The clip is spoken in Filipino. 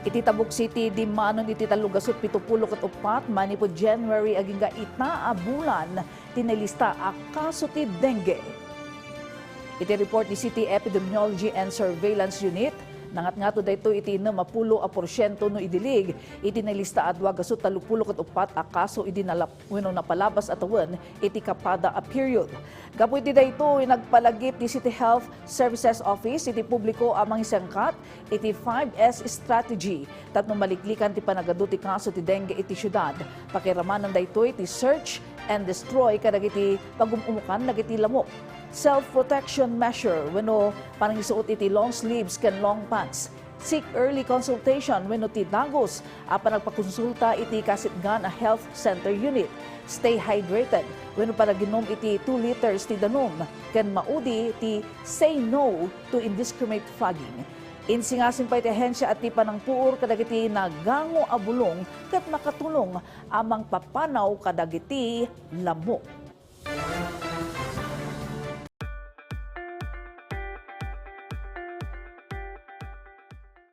Iti Tabuk City, di manon iti talugasot 74 manipod January aging ga ita a bulan tinilista a kaso ti dengue. Iti report ni City Epidemiology and Surveillance Unit, nangat-ngato dayto iti 60% no idilig, iti nilista adwa gasot 34 a kaso iti napalabas atawan iti kapada a period. Gapo iti dayto nagpalagip ti City Health Services Office iti publiko amang isangkat iti 5S strategy tatno maliklikan ti panagadu ti kaso ti dengue iti syudad. Pakiramanan dayto iti search and destroy kadagiti pagumumukan dagiti lamok. Self-protection measure wenno panangisuot iti long sleeves ken long pants. Seek early consultation wenno ti dagos apan nagpakonsulta iti kasitgan a health center unit. Stay hydrated wenno panaginom iti 2 liters ti danom ken maudi ti say no to indiscriminate flogging. Insingasing pa iti ahensya at ti panangpuor kadagiti nagango a bulong ket makatulong amang papanaw kadagiti lamok.